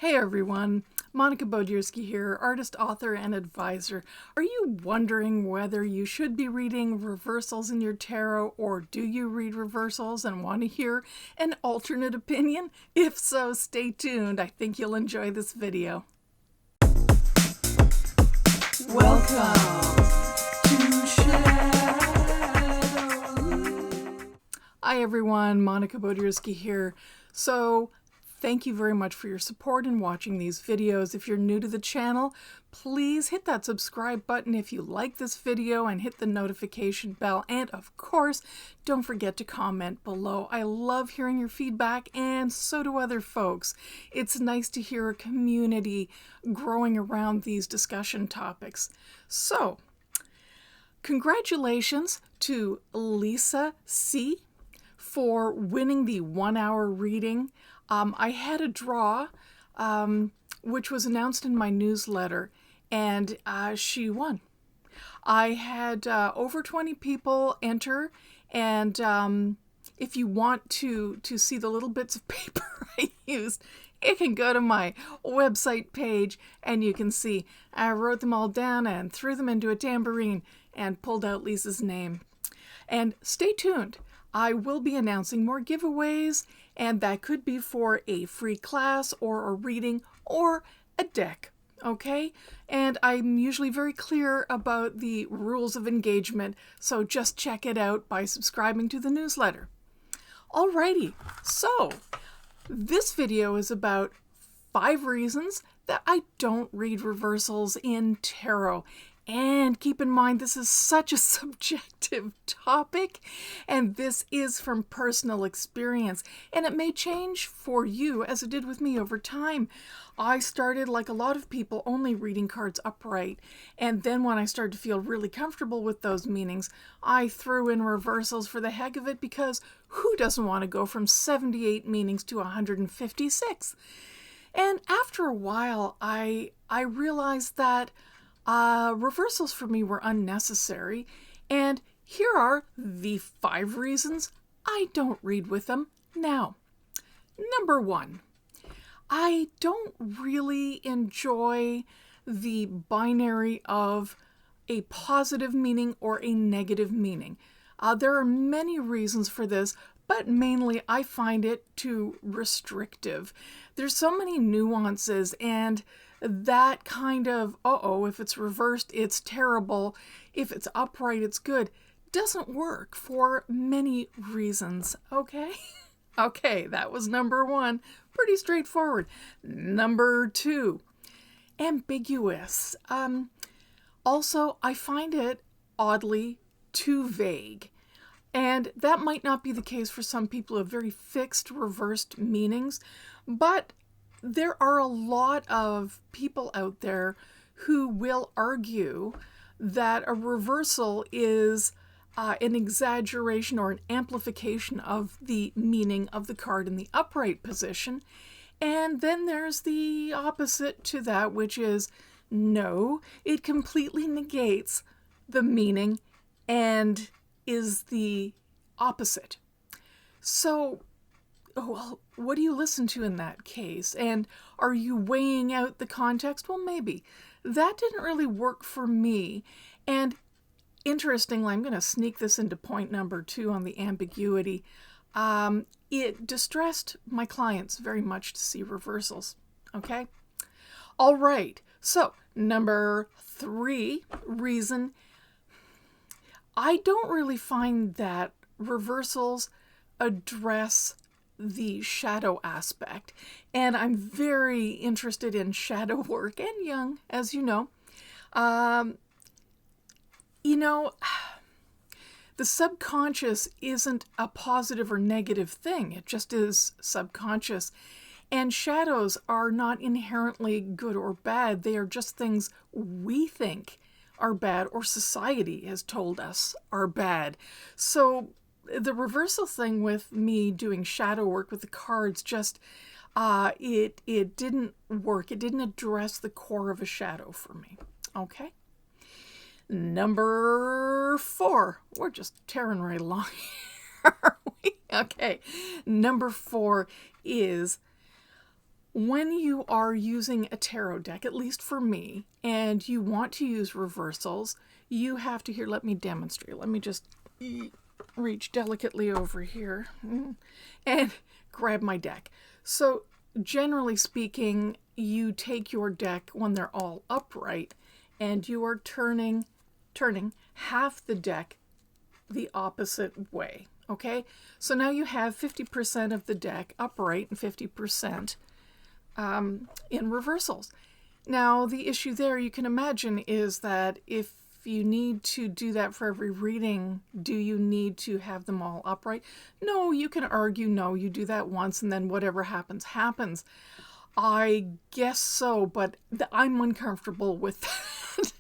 Hey everyone, Monica Bodirsky here, artist, author, and advisor. Are you wondering whether you should be reading reversals in your tarot, or do you read reversals and want to hear an alternate opinion? If so, stay tuned. I think you'll enjoy this video. Welcome to Shadow. Hi everyone, Monica Bodirsky here. So, thank you very much for your support in watching these videos. If you're new to the channel, please hit that subscribe button if you like this video and hit the notification bell. And of course, don't forget to comment below. I love hearing your feedback, and so do other folks. It's nice to hear a community growing around these discussion topics. So, congratulations to Lisa C. for winning the 1 hour reading. I had a draw, which was announced in my newsletter, and she won. I had over 20 people enter, and if you want to see the little bits of paper I used, you can go to my website page, and you can see I wrote them all down and threw them into a tambourine and pulled out Lisa's name. And stay tuned. I will be announcing more giveaways, and that could be for a free class or a reading or a deck, okay? And I'm usually very clear about the rules of engagement, so just check it out by subscribing to the newsletter. Alrighty, so this video is about 5 reasons that I don't read reversals in tarot. And keep in mind, this is such a subjective topic, and this is from personal experience, and it may change for you as it did with me over time. I started, like a lot of people, only reading cards upright, and then when I started to feel really comfortable with those meanings, I threw in reversals for the heck of it, because who doesn't want to go from 78 meanings to 156? And after a while, I realized that reversals for me were unnecessary, and here are the 5 reasons I don't read with them now. Number 1, I don't really enjoy the binary of a positive meaning or a negative meaning. There are many reasons for this, but mainly I find it too restrictive. There's so many nuances, and that kind of, if it's reversed, it's terrible, if it's upright, it's good, doesn't work for many reasons, okay? Okay, that was number 1. Pretty straightforward. Number 2, ambiguous. Also, I find it oddly too vague. And that might not be the case for some people who have very fixed, reversed meanings, but there are a lot of people out there who will argue that a reversal is an exaggeration or an amplification of the meaning of the card in the upright position. And then there's the opposite to that, which is, no, it completely negates the meaning and is the opposite. So, well, what do you listen to in that case? And are you weighing out the context? Well, maybe. That didn't really work for me. And interestingly, I'm going to sneak this into point number 2 on the ambiguity. It distressed my clients very much to see reversals. Okay? All right. So, number 3 reason, I don't really find that reversals address the shadow aspect, and I'm very interested in shadow work and Jung, as you know. The subconscious isn't a positive or negative thing. It just is subconscious. And shadows are not inherently good or bad. They are just things we think are bad, or society has told us are bad. So the reversal thing with me doing shadow work with the cards just, it didn't work. It didn't address the core of a shadow for me. Okay? Number 4. We're just tearing right along here, are we? Okay. Number 4 is When you are using a tarot deck, at least for me, and you want to use reversals, you have to, here, let me demonstrate. Let me just reach delicately over here and grab my deck. So generally speaking, you take your deck when they're all upright and you are turning half the deck the opposite way. Okay, so now you have 50% of the deck upright and 50% in reversals. Now, the issue there, you can imagine, is that if you need to do that for every reading, do you need to have them all upright? No, you can argue, no, you do that once and then whatever happens, happens. I guess so, but I'm uncomfortable with that.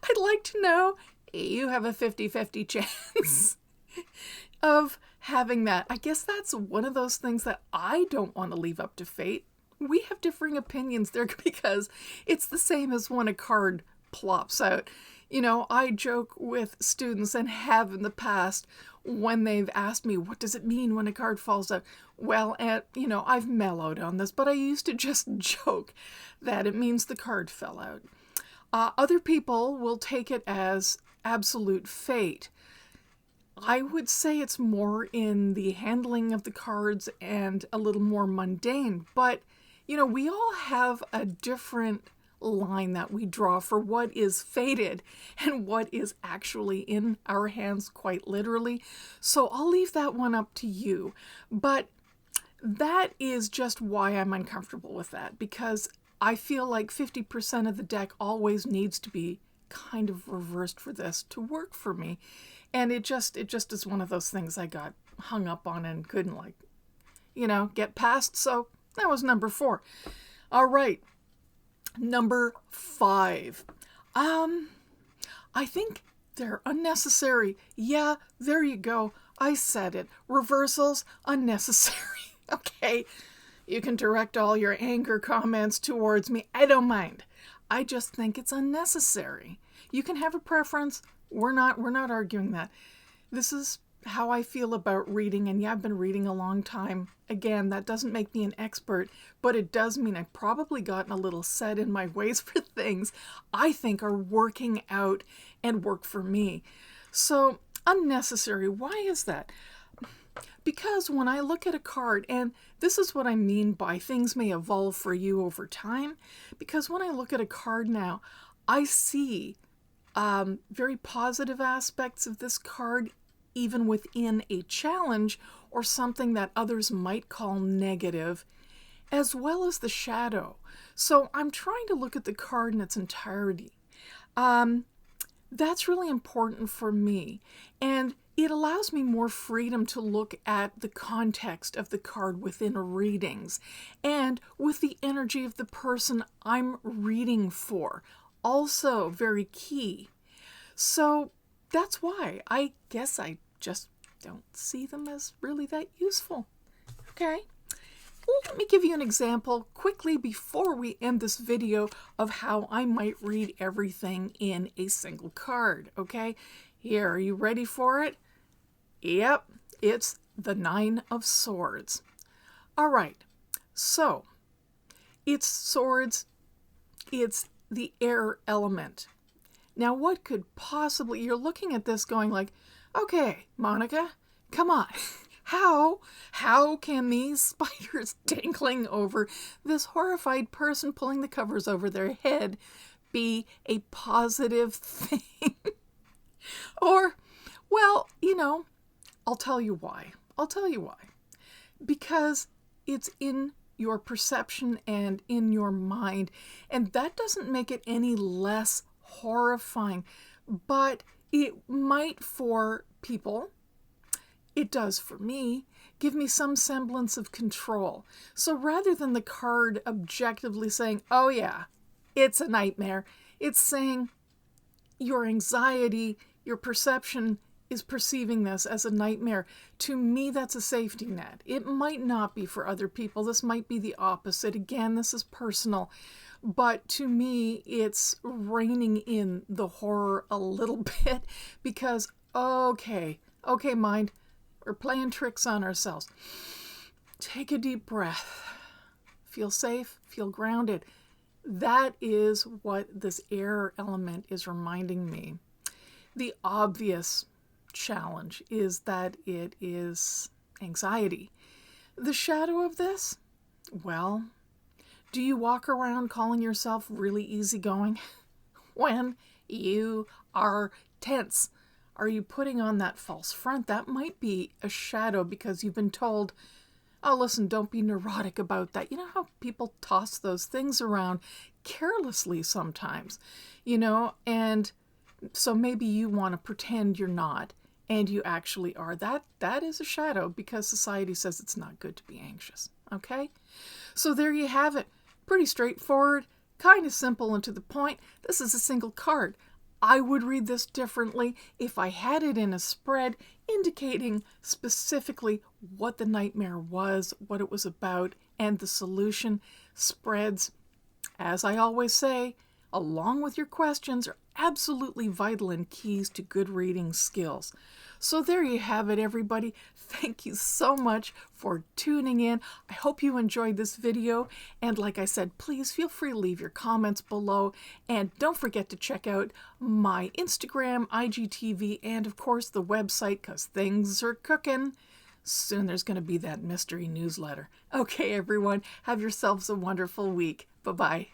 I'd like to know you have a 50-50 chance of having that. I guess that's one of those things that I don't want to leave up to fate. We have differing opinions there because it's the same as when a card plops out. You know, I joke with students and have in the past when they've asked me, what does it mean when a card falls out? Well, you know, I've mellowed on this, but I used to just joke that it means the card fell out. Other people will take it as absolute fate. I would say it's more in the handling of the cards and a little more mundane, but, you know, we all have a different line that we draw for what is fated and what is actually in our hands, quite literally. So I'll leave that one up to you. But that is just why I'm uncomfortable with that, because I feel like 50% of the deck always needs to be kind of reversed for this to work for me. And it just is one of those things I got hung up on and couldn't, like, you know, get past. So that was number 4. All right. Number 5. I think they're unnecessary. Yeah, there you go. I said it. Reversals, unnecessary. Okay. You can direct all your anger comments towards me. I don't mind. I just think it's unnecessary. You can have a preference. We're not arguing that. This is how I feel about reading, and yeah, I've been reading a long time. Again, that doesn't make me an expert, but it does mean I've probably gotten a little set in my ways for things I think are working out and work for me. So, unnecessary. Why is that? Because when I look at a card, and this is what I mean by things may evolve for you over time, because when I look at a card now, I see very positive aspects of this card, even within a challenge or something that others might call negative, as well as the shadow. So I'm trying to look at the card in its entirety. That's really important for me. And it allows me more freedom to look at the context of the card within readings and with the energy of the person I'm reading for. Also very key. So that's why I guess I just don't see them as really that useful. Okay, let me give you an example quickly before we end this video of how I might read everything in a single card. Okay, here, are you ready for it? Yep, it's the 9 of Swords. All right, so it's swords, it's the air element. Now, what could possibly, you're looking at this going like, okay, Monica, come on. How can these spiders dangling over this horrified person pulling the covers over their head be a positive thing? Or, well, you know, I'll tell you why. Because it's in your perception and in your mind, and that doesn't make it any less horrifying, but it might for people, it does for me, give me some semblance of control. So rather than the card objectively saying, oh yeah, it's a nightmare, it's saying your anxiety, your perception is perceiving this as a nightmare. To me, that's a safety net. It might not be for other people. This might be the opposite. Again, this is personal. But to me, it's reining in the horror a little bit because, okay, mind, we're playing tricks on ourselves. Take a deep breath. feel safe, feel grounded. That is what this air element is reminding me. The obvious challenge is that it is anxiety. The shadow of this? Well, do you walk around calling yourself really easygoing when you are tense? Are you putting on that false front? That might be a shadow because you've been told, oh, listen, don't be neurotic about that. You know how people toss those things around carelessly sometimes, and so maybe you want to pretend you're not, and you actually are. That is a shadow because society says it's not good to be anxious, okay? So there you have it. Pretty straightforward, kind of simple and to the point. This is a single card. I would read this differently if I had it in a spread indicating specifically what the nightmare was, what it was about, and the solution. Spreads, as I always say, along with your questions, are absolutely vital and keys to good reading skills. So there you have it, everybody. Thank you so much for tuning in. I hope you enjoyed this video. And like I said, please feel free to leave your comments below. And don't forget to check out my Instagram, IGTV, and of course the website, because things are cooking. Soon there's going to be that mystery newsletter. Okay, everyone, have yourselves a wonderful week. Bye-bye.